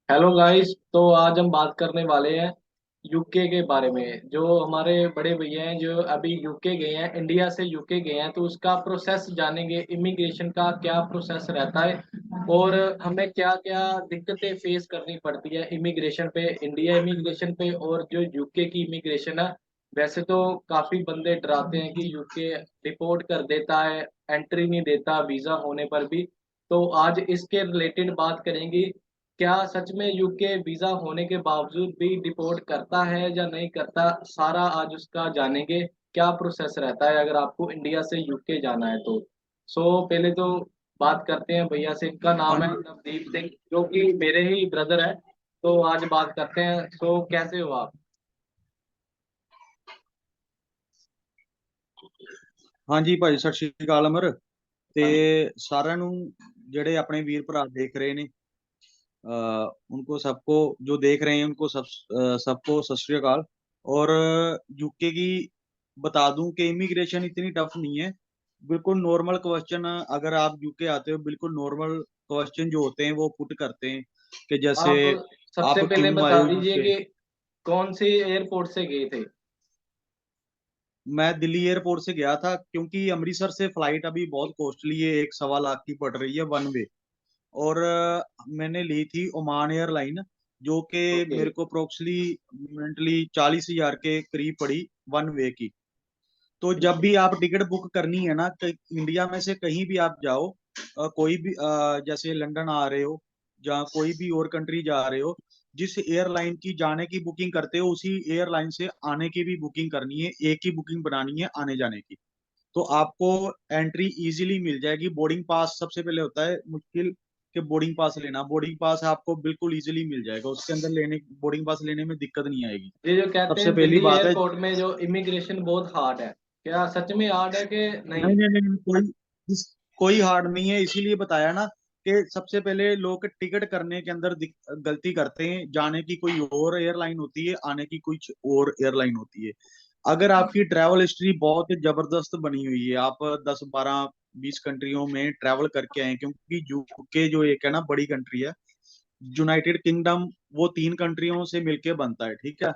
Hello guys. तो आज हम बात करने वाले हैं यूके के बारे में। जो हमारे बड़े भैया हैं जो अभी यूके गए हैं, इंडिया से यूके गए हैं, तो उसका प्रोसेस जानेंगे। इमिग्रेशन का क्या प्रोसेस रहता है और हमें क्या क्या दिक्कतें फेस करनी पड़ती है इमिग्रेशन पे, इंडिया इमिग्रेशन पे और जो यूके की इमिग्रेशन है। वैसे तो काफी बंदे डराते हैं कि यूके डिपोर्ट कर देता है, एंट्री नहीं देता वीजा होने पर भी। तो आज इसके रिलेटेड बात करेंगे। क्या सच में यूके वीजा होने के बावजूद भी डिपोर्ट करता है या नहीं करता, सारा आज उसका जानेंगे। क्या प्रोसेस रहता है अगर आपको इंडिया से यूके जाना है तो। पहले तो बात करते हैं भैया से। इनका हाँ नाम है जी। नवदीप सिंह, जो कि मेरे ही ब्रदर है। तो आज बात करते हैं। कैसे हो आप? हाँ जी ਭਾਜੀ, ਸਤਿ ਸ਼੍ਰੀ ਅਕਾਲ ਅਮਰ। ਤੇ हाँ जी। ਸਾਰਿਆਂ ਨੂੰ ਜਿਹੜੇ ਆਪਣੇ ਵੀਰ ਭਰਾ ਦੇਖ ਰਹੇ ਨੇ, उनको सबको जो देख रहे हैं उनको सबको सत श्री अकाल। और यूके की बता दूं कि इमिग्रेशन इतनी टफ नहीं है। बिल्कुल नॉर्मल क्वेश्चन, अगर आप यूके आते हो बिल्कुल नॉर्मल क्वेश्चन जो होते हैं वो पुट करते हैं कि जैसे आप सबसे आप पहले क्यों आए बता हो दीजिए यूके। कि कौन से एयरपोर्ट से गए थे। मैं दिल्ली एयरपोर्ट से गया था क्योंकि अमृतसर से फ्लाइट अभी बहुत कॉस्टली है, 1 सवा लाख की पड़ रही है वन वे। और मैंने ली थी ओमान एयरलाइन, जो कि ओके। मेरे को अप्रोक्सीमेटली 40 हजार के करीब पड़ी वन वे की। तो जब ठीक है। भी आप टिकट बुक करनी है ना, इंडिया में से कहीं भी आप जाओ, कोई भी जैसे लंदन आ रहे हो या कोई भी और कंट्री जा रहे हो, जिस एयरलाइन की जाने की बुकिंग करते हो उसी एयरलाइन से आने की भी बुकिंग करनी है, एक ही बुकिंग बनानी है आने जाने की। तो आपको एंट्री इजीली मिल जाएगी। बोर्डिंग पास सबसे पहले होता है मुश्किल, कि बोर्डिंग पास लेना। बोर्डिंग पास आपको बिल्कुल इजीली मिल जाएगा, उसके अंदर लेने बोर्डिंग पास लेने में दिक्कत नहीं आएगी। ये जो कहते सबसे हैं पहली दिल्ली बात है। एयरपोर्ट में जो इमिग्रेशन बहुत हार्ड है, क्या सच में हार्ड है कि नहीं? नहीं नहीं नहीं, कोई हार्ड नहीं है, इसीलिए बताया ना कि सबसे पहले लोग टिकट करने के अंदर गलती करते हैं। जाने की कोई और एयरलाइन होती है, आने की कुछ और एयरलाइन होती है। अगर आपकी ट्रैवल हिस्ट्री बहुत जबरदस्त बनी हुई है, आप 10 12 20 कंट्रियों में ट्रैवल करके आए हैं, क्योंकि यूके जो एक है ना बड़ी कंट्री है, यूनाइटेड किंगडम, वो 3 कंट्रियों से मिलके बनता है, ठीक है।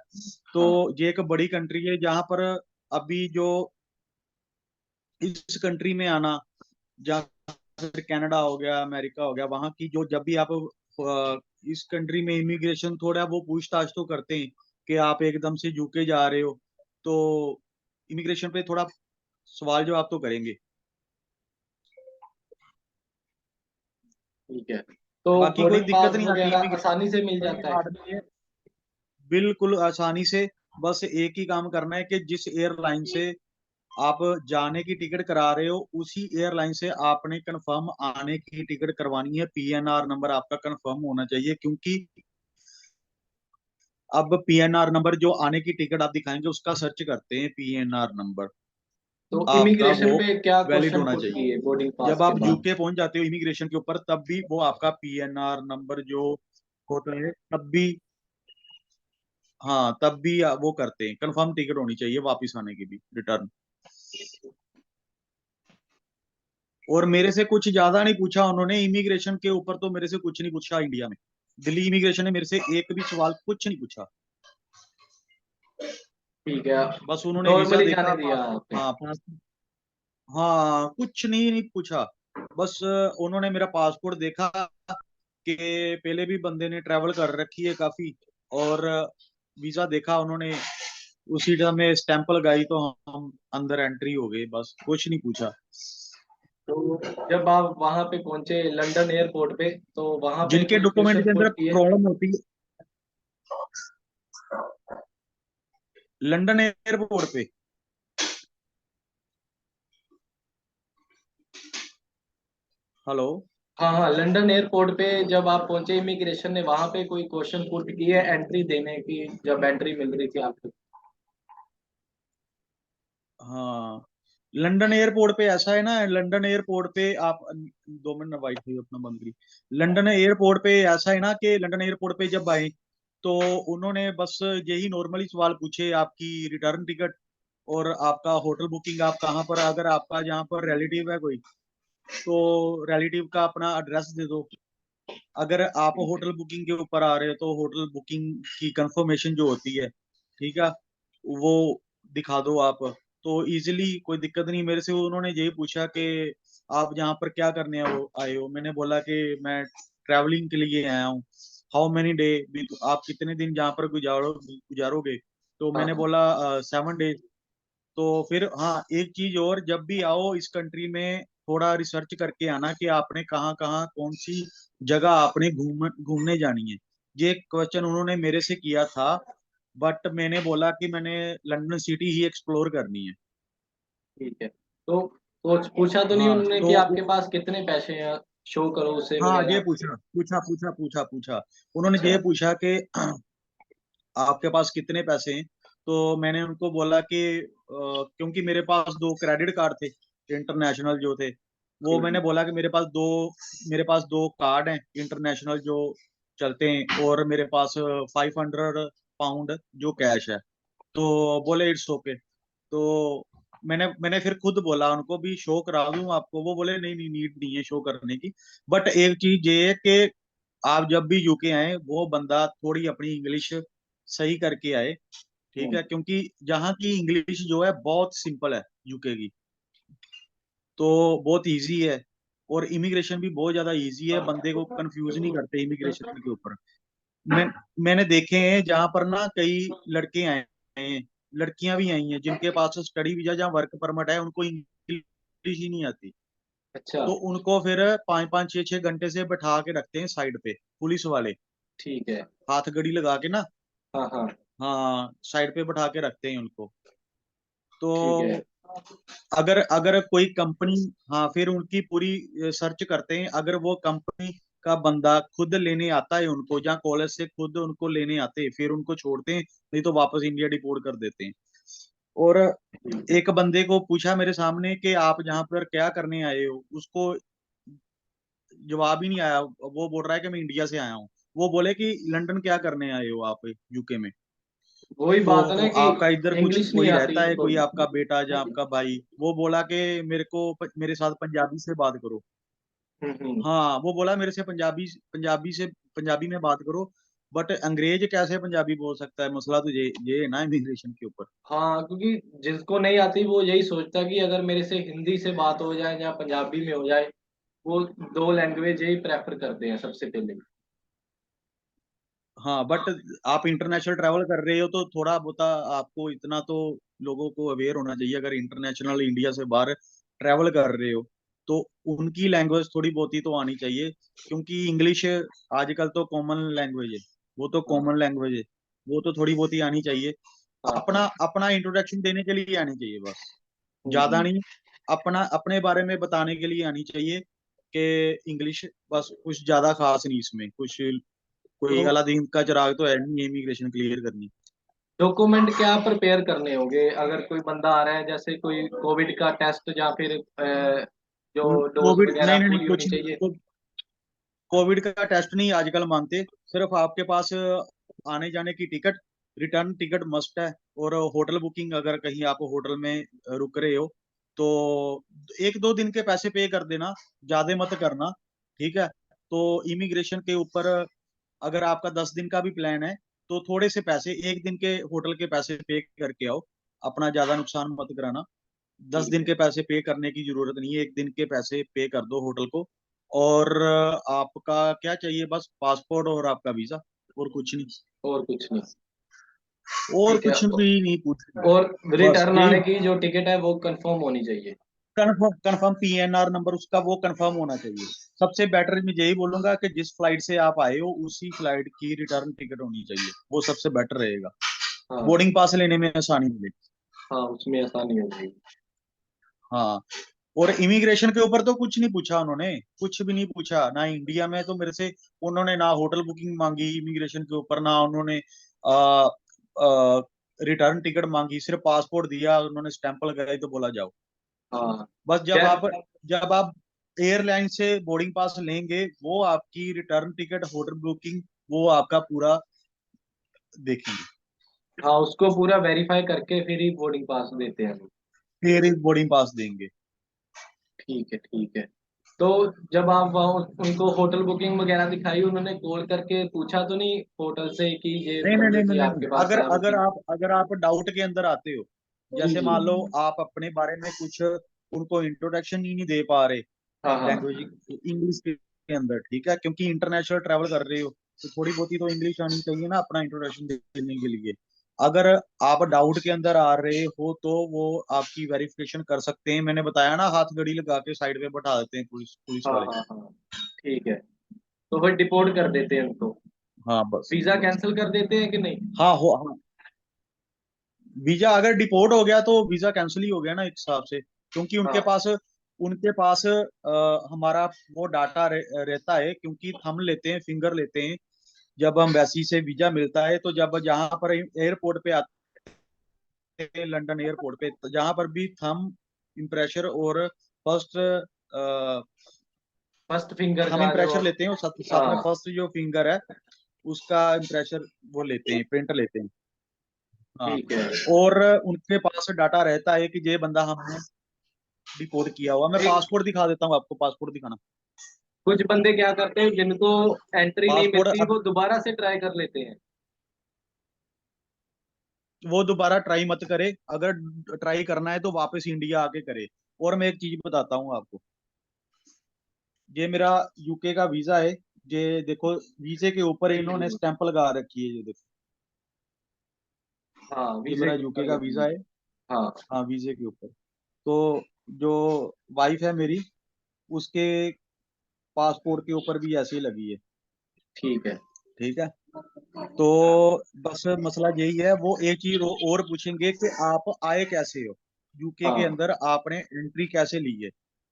तो हाँ। ये एक बड़ी कंट्री है जहां पर अभी जो इस कंट्री में आना, जैसे कनाडा हो गया, अमेरिका हो गया, वहां की जो जब भी आप इस कंट्री में इमिग्रेशन थोड़ा वो पूछताछ तो करते हैं कि आप एकदम से यूके जा रहे हो, तो इमिग्रेशन पे थोड़ा सवाल जवाब तो करेंगे। ठीक है। तो बाकी कोई बोर्डिंग दिक्कत पास नहीं आती, वगैरह इमिग्रेशन आसानी से मिल कोई जाता है? हार्ड नहीं है, बिल्कुल आसानी से। बस एक ही काम करना है कि जिस एयरलाइन से आप जाने की टिकट करा रहे हो उसी एयरलाइन से आपने कंफर्म आने की टिकट करवानी है। पीएनआर नंबर आपका कंफर्म होना चाहिए, क्योंकि अब पीएनआर नंबर जो आने की टिकट आप दिखाएंगे उसका सर्च करते हैं पीएनआर नंबर, तो आपका वो इमिग्रेशन पे क्या वैलिड क्वेश्चन होना पुट चाहिए। किए बोर्डिंग पास जब के आप बाद? यूके पहुंच जाते हो इमिग्रेशन के ऊपर, तब भी वो आपका पीएनआर नंबर जो होता है तब भी, हाँ तब भी वो करते हैं। कंफर्म टिकट होनी चाहिए वापस आने की भी, रिटर्न। और मेरे से कुछ ज्यादा नहीं पूछा उन्होंने इमिग्रेशन के ऊपर, तो मेरे से कुछ नहीं पूछा इंडिया में। दिल्ली इमिग्रेशन ने मेरे से एक भी सवाल कुछ नहीं पूछा। ठीक है। बस उन्होंने वीजा नॉर्मली देखा, जाने दिया आपने? हाँ हाँ कुछ नहीं नहीं पूछा। बस उन्होंने मेरा पासपोर्ट देखा कि पहले भी बंदे ने ट्रैवल कर रखी है काफी, और वीजा देखा उन्होंने, उसी टाइम में स्टैंप लगाई तो हम अंदर एंट्री हो गए, बस कुछ नहीं पूछा। तो जब आप वहां पे पहुंचे लंदन एयरपोर्ट पे, तो वहां पे जिनके कोई डॉक्यूमेंट क्वेश्चन के अंदर पुट किए? प्रॉब्लम होती है लंदन एयरपोर्ट पे। हेलो। हाँ हाँ, लंदन एयरपोर्ट पे जब आप पहुंचे, इमिग्रेशन ने वहां पे कोई क्वेश्चन पुट किए एंट्री देने की, जब एंट्री मिल रही थी आपको? हाँ, लंदन एयरपोर्ट पे ऐसा है ना, लंदन एयरपोर्ट पे आप 2 मिनट वाईफाई अपना बंद करी। लंदन एयरपोर्ट पे ऐसा है ना कि लंदन एयरपोर्ट पे जब आए तो उन्होंने बस यही नॉर्मली सवाल पूछे, आपकी रिटर्न टिकट और आपका होटल बुकिंग, आप कहाँ पर, अगर आपका जहाँ पर रिलेटिव है कोई, तो रिलेटिव का अपना एड्रेस दे दो। अगर आप ठीक है। होटल बुकिंग के ऊपर आ रहे हो तो होटल बुकिंग की कंफर्मेशन जो होती है, ठीक है, वो दिखा दो आप, तो इजीली कोई दिक्कत नहीं। मेरे से उन्होंने यही पूछा कि आप यहाँ पर क्या करने आए हो। मैंने बोला कि मैं ट्रैवलिंग के लिए आया हूँ। हाउ मेनी डे, आप कितने दिन यहाँ पर गुजारोगे। तो हाँ मैंने हाँ। बोला 7 डेज। तो फिर हाँ, एक चीज और, जब भी आओ इस कंट्री में थोड़ा रिसर्च करके आना कि आपने कहाँ कहाँ कौन सी जगह आपने घूमने जानी है। ये क्वेश्चन उन्होंने मेरे से किया था, बट मैंने बोला कि मैंने लंदन सिटी ही एक्सप्लोर करनी है। ठीक है। तो पूछा तो नहीं हाँ उन्होंने कि तो आपके पास कितने पैसे हैं, शो करो उसे हाँ, ये वगैरह? पूछा उन्होंने अच्छा। ये पूछा कि आपके पास कितने पैसे हैं। तो मैंने उनको बोला कि क्योंकि मेरे पास 2 क्रेडिट कार्ड थे इंटरनेशनल जो थे, वो मैंने हम्म। बोला कि मेरे पास दो कार्ड हैं इंटरनेशनल जो चलते हैं, और मेरे पास 500 पाउंड जो कैश है। तो बोले इट्स ओके। तो मैंने फिर खुद बोला उनको भी शो करा दूं आपको। वो बोले नहीं नहीं, नीड नहीं है शो करने की। बट एक चीज ये है कि आप जब भी यूके आए वो बंदा थोड़ी अपनी इंग्लिश सही करके आए, ठीक हम्म। है, क्योंकि यहाँ की इंग्लिश जो है बहुत सिंपल है यूके की, तो बहुत इजी है। और इमिग्रेशन भी बहुत ज्यादा इजी है, बंदे को कंफ्यूज नहीं करते इमिग्रेशन के ऊपर। मैं मैंने देखे हैं जहाँ पर ना कई लड़के आए हैं, लड़कियां भी आई हैं जिनके पास स्टडी वीजा जहाँ वर्क परमिट है, उनको इंग्लिश ही नहीं आती। अच्छा। तो उनको फिर 5 5 6 6 घंटे से बैठा के रखते हैं साइड पे पुलिस वाले, ठीक है। हाथ घड़ी लगा के ना। हाँ हाँ। हाँ, साइड पे बैठा के रखते हैं उनको। ठीक है। तो अगर अगर कोई कंपनी, हाँ, फिर उनकी पूरी सर्च करते हैं। अगर वो कंपनी का बंदा खुद लेने आता है उनको, या कॉलेज से खुद उनको लेने आते हैं, फिर उनको छोड़ते हैं, नहीं तो वापस इंडिया डिपोर्ट कर देते हैं। और ठीक है। एक बंदे को पूछा मेरे सामने कि आप यहाँ पर क्या करने आए हो, उसको जवाब ही नहीं आया। वो बोल रहा है कि मैं इंडिया से आया हूँ। वो बोले कि लंदन क्या करने आए हो आप यूके में। वही बात है तो ना कि आपका इधर कुछ इंग्लिश नहीं कोई आती रहता है, उनको कोई भी। आपका बेटा या आपका भाई। वो बोला कि मेरे साथ पंजाबी से बात करो। हम्म। हाँ, वो बोला मेरे से पंजाबी में बात करो। बट अंग्रेज कैसे पंजाबी बोल सकता है, मसला तो ये है ना इमिग्रेशन के ऊपर। हाँ, क्योंकि जिसको नहीं आती वो यही सोचता है कि अगर मेरे से हिंदी से बात हो जाए या पंजाबी में हो जाए, वो दो लैंग्वेज यही प्रेफर करते हैं सबसे पहले। हाँ, बट आप इंटरनेशनल ट्रैवल कर रहे हो तो थोड़ा बहुत आपको इतना तो लोगों को अवेयर होना चाहिए। अगर इंटरनेशनल इंडिया से बाहर ट्रैवल कर रहे हो तो उनकी लैंग्वेज थोड़ी बहुत ही तो आनी चाहिए, क्योंकि इंग्लिश आजकल तो कॉमन लैंग्वेज है। वो तो हाँ कॉमन लैंग्वेज है, वो तो थोड़ी बहुत ही आनी चाहिए। हाँ। अपना हाँ। अपना इंट्रोडक्शन देने के लिए आनी चाहिए बस, ज्यादा हम्म। नहीं। अपना अपने बारे में बताने के लिए आनी चाहिए कि इंग्लिश, बस कुछ ज्यादा खास नहीं इसमें कुछ। कोई तो अलादीन का चिराग तो है नहीं इमिग्रेशन क्लियर करनी। डॉक्यूमेंट क्या प्रिपेयर करने होंगे अगर कोई बंदा आ रहा है, जैसे कोई कोविड का टेस्ट या फिर जो डोज कोविड वगैरह नहीं नहीं नहीं, पूरी होनी कुछ नहीं। चाहिए? कोविड का टेस्ट नहीं आजकल मानते। सिर्फ आपके पास आने जाने की टिकट, रिटर्न टिकट मस्ट है। और होटल बुकिंग, अगर कहीं आप होटल में रुक रहे हो तो 1 2 दिन के पैसे पे कर देना, ज्यादा मत करना, ठीक है। तो इमिग्रेशन के ऊपर अगर आपका 10 दिन का भी प्लान है तो थोड़े से पैसे, 1 दिन के होटल के पैसे पे करके आओ, अपना ज्यादा नुकसान मत कराना। दस ठीक दिन है। के पैसे पे करने की जरूरत नहीं है, 1 दिन के पैसे पे कर दो होटल को। और आपका क्या चाहिए, बस पासपोर्ट और आपका वीजा, और कुछ नहीं। और कुछ नहीं। और ठीक है। कुछ भी नहीं पूछना, और बस रिटर्न यही। आने की जो टिकट है वो कंफर्म होनी चाहिए। कंफर्म कंफर्म पीएनआर नंबर उसका वो कंफर्म होना चाहिए। सबसे बेटर मैं यही बोलूंगा कि जिस फ्लाइट से आप आए हो उसी फ्लाइट की रिटर्न टिकट होनी चाहिए, वो सबसे बेटर रहेगा। हाँ। बोर्डिंग पास लेने में आसानी मिलेगी। हाँ, उसमें आसानी हो जाएगी। हाँ। और इमिग्रेशन के ऊपर तो कुछ नहीं पूछा उन्होंने, कुछ भी नहीं पूछा ना। इंडिया में तो मेरे से उन्होंने ना होटल बुकिंग मांगी इमिग्रेशन के ऊपर, ना उन्होंने रिटर्न टिकट मांगी। सिर्फ पासपोर्ट दिया उन्होंने, स्टैंप लगाई तो बोला जाओ। हाँ। बस जै जब आप एयरलाइन से बोर्डिंग पास लेंगे, वो आपकी रिटर्न टिकट, होटल बुकिंग, वो आपका पूरा देखेंगे। हाँ, उसको पूरा वेरीफाई करके फिर ही बोर्डिंग पास देते हैं। फिर बोर्डिंग पास देंगे। ठीक है। ठीक है। तो जब आप वहाँ उनको होटल बुकिंग वगैरह दिखाई, उन्होंने कॉल करके पूछा तो नहीं होटल से कि ये नहीं नहीं नहीं पंडित नहीं जी नहीं नहीं। आपके पास अगर है अगर बुकिंग? आप डाउट के अंदर आते हो, जी जैसे जी। मान लो आप अपने बारे में कुछ उनको इंट्रोडक्शन ही नहीं दे पा रहे हाँ हाँ। लैंग्वेज इंग्लिश के अंदर, ठीक है, क्योंकि इंटरनेशनल ट्रैवल कर रहे हो तो थोड़ी बहुती तो इंग्लिश आनी चाहिए ना अपना इंट्रोडक्शन देने के लिए। अगर आप डाउट के अंदर आ रहे हो तो वो आपकी वेरिफिकेशन कर सकते हैं। मैंने बताया ना, हाथ घड़ी लगा के साइड पे बैठा देते हैं पुलिस पुलिस हाँ वाले। हाँ हाँ। ठीक है। तो फिर डिपोर्ट कर देते हैं उनको? हाँ बस। वीजा कैंसिल कर देते हैं कि नहीं? हाँ हो हाँ, वीजा अगर डिपोर्ट हो गया तो वीजा कैंसिल ही हो गया ना एक हिसाब से, क्योंकि हाँ उनके पास हमारा वो डाटा रहता है, क्योंकि हम लेते हैं, फिंगर लेते हैं जब हम एम्बेसी से वीजा मिलता है। तो जब जहाँ पर एयरपोर्ट पे आते हैं, लंदन एयरपोर्ट पे, तो जहाँ पर भी थंब इम्प्रेशर और फर्स्ट फर्स्ट फिंगर थंब का जो इम्प्रेशर लेते हैं, और साथ में हाँ। फर्स्ट जो फिंगर है उसका इम्प्रेशर वो लेते हैं, प्रिंट लेते हैं। हाँ। ठीक है। और उनके पास डाटा रहता है कि ये बंदा हमने डिपोर्ट किया हुआ। मैं एक पासपोर्ट दिखा देता हूँ आपको, पासपोर्ट दिखाना। कुछ बंदे क्या करते हैं, जिनको एंट्री नहीं मिलती पासपोर्ट वो दोबारा से ट्राई कर लेते हैं। वो दोबारा ट्राई मत करे, अगर ट्राई करना है तो वापस इंडिया आके करे। और मैं एक चीज बताता हूँ आपको, ये मेरा यूके का वीजा है। ये देखो, वीजे के ऊपर जी जी इन्होंने जी। स्टैंप लगा रखी है, ये देखो, हाँ ये वीजे मेरा के यूके ऊपर का लगी वीजा हुई। है। हाँ। हाँ, वीजे के ऊपर। तो जो वाइफ है मेरी, उसके पासपोर्ट के ऊपर भी ऐसे ही लगी है। ठीक है। ठीक है। तो बस मसला यही है, वो एक चीज और पूछेंगे कि आप आए कैसे हो, यूके के हाँ। अंदर आपने एंट्री कैसे ली है,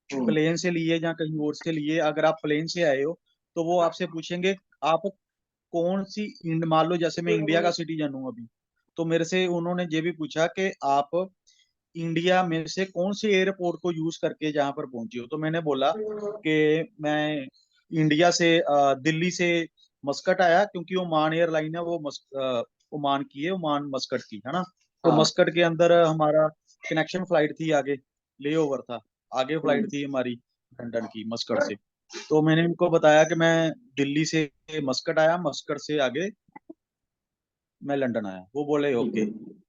हम्म। प्लेन से लिए या कहीं और से लिए। अगर आप प्लेन से आए हो तो वो आपसे पूछेंगे आप कौन सी मान लो जैसे मैं इंडिया का सिटीजन हूँ अभी, तो मेरे से उन्होंने ये भी पूछा कि आप इंडिया में से कौन से एयरपोर्ट को यूज करके जहां पर पहुंचे हो। तो मैंने बोला कि मैं इंडिया से दिल्ली से मस्कट आया, क्योंकि ओमान एयरलाइन है वो ओमान की है, ओमान मस्कट की है ना। तो हाँ। मस्कट के अंदर हमारा कनेक्शन फ्लाइट थी, आगे ले ओवर था, आगे फ्लाइट हम्म। थी हमारी लंदन की मस्कट से। तो मैंने उनको बताया कि मैं दिल्ली से मस्कट आया, मस्कट से आगे मैं लंदन आया। वो बोले ठीक ओके, है।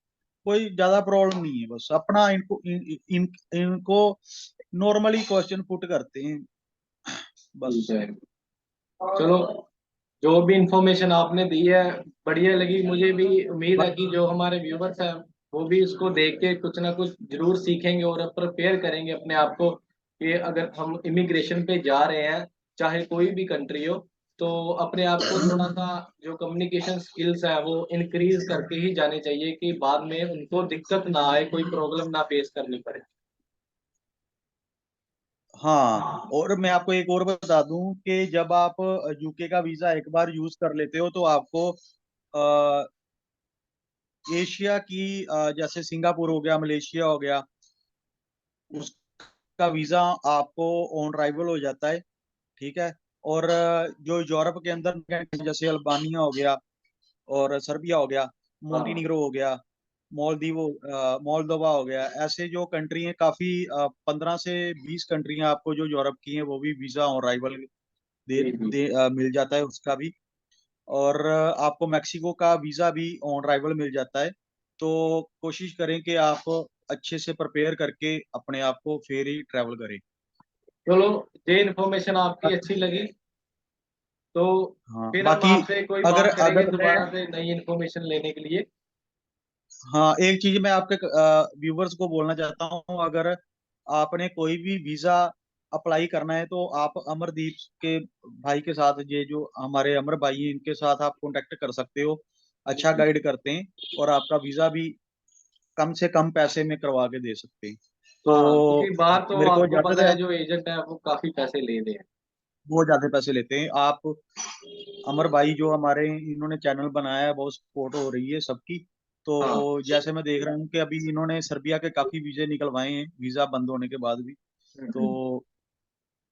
कोई ज्यादा प्रॉब्लम नहीं है, बस अपना इनको नॉर्मली क्वेश्चन पुट करते हैं ठीक बस। है। चलो, जो भी इंफॉर्मेशन आपने दी है बढ़िया लगी मुझे भी। उम्मीद है बस कि जो हमारे व्यूवर्स हैं वो भी इसको देख के कुछ ना कुछ जरूर सीखेंगे और प्रिपेयर करेंगे अपने आप को कि अगर हम इमिग्रेशन पे जा रहे हैं, चाहे कोई भी कंट्री हो, तो अपने आप को थोड़ा सा जो कम्युनिकेशन स्किल्स है वो इंक्रीज करके ही जाने चाहिए कि बाद में उनको दिक्कत ना आए, कोई प्रॉब्लम ना फेस करनी पड़े। हाँ, और मैं आपको एक और बता दूं कि जब आप यूके का वीजा एक बार यूज कर लेते हो तो आपको एशिया की जैसे सिंगापुर हो गया, मलेशिया हो गया, उसका वीजा आपको ऑन अराइवल हो जाता है। ठीक है। और जो यूरोप के अंदर जैसे अल्बानिया हो गया और सर्बिया हो गया, हाँ मोंटीनीग्रो हो गया, मोल्दोवा हो गया, ऐसे जो कंट्री हैं काफी 15 से 20 कंट्रियां आपको जो यूरोप की हैं वो भी वीजा ऑन अराइवल जी जी। मिल जाता है उसका भी। और आपको मैक्सिको का वीजा भी ऑन अराइवल मिल जाता है। तो कोशिश करें कि आप अच्छे से प्रिपेयर करके अपने आप को फिर ही ट्रैवल करें। चलो, ये इन्फॉर्मेशन आपकी अच्छी लगी। तो हाँ फिर हम बाकी, आपसे कोई अगर बात करेंगे अगर मैं, दोबारा से नई इन्फॉर्मेशन लेने के लिए। हाँ एक चीज मैं आपके व्यूवर्स को बोलना चाहता हूँ, अगर आपने कोई भी वीजा अप्लाई करना है तो आप अमरदीप के भाई के साथ, ये जो हमारे अमर भाई हैं इनके साथ आप कांटेक्ट कर सकते हो। अच्छा गाइड करते हैं और आपका वीजा भी कम से कम पैसे में करवा के दे सकते हैं। हाँ, तो क्योंकि बाहर तो मेरे को आपको इजाजत पता है, है जो एजेंट है वो काफी पैसे ले रहे हैं। वो ज्यादा पैसे लेते हैं। आप अमर भाई जो हमारे इन्होंने चैनल बनाया है, बहुत सपोर्ट हो रही है सबकी। तो हाँ। जैसे मैं देख रहा हूँ कि अभी इन्होंने सर्बिया के काफी वीजे निकलवाए हैं, वीजा बंद होने के बाद भी। तो हम्म।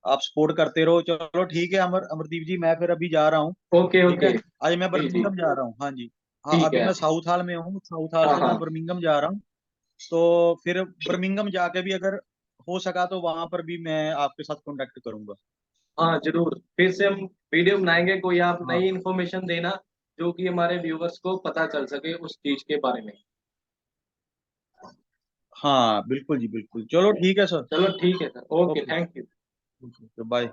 आप सपोर्ट करते रहो। चलो ठीक है अमरदीप जी, मैं फिर अभी जा रहा हूँ। ओके ठीक ओके। है। आज मैं जी जी। बर्मिंघम जा रहा हूँ, हाँ जी। हाँ, ठीक अभी है। मैं साउथ हाल में हूँ, साउथ हाल हाँ से मैं हाँ। बर्मिंघम जा रहा हूँ। तो फिर बर्मिंघम जाके भी अगर हो सका तो वहां पर भी मैं आपके साथ कांटेक्ट करूंगा। हाँ जरूर, फिर से हम वीडियो बनाएंगे, कोई आप हाँ नई इन्फॉर्मेशन देना जो कि हमारे व्यूवर्स को पता चल सके उस चीज के बारे में। हाँ बिल्कुल जी बिल्कुल, चलो ठीक है सर। चलो ठीक है sir, okay, okay, thank you. Bye.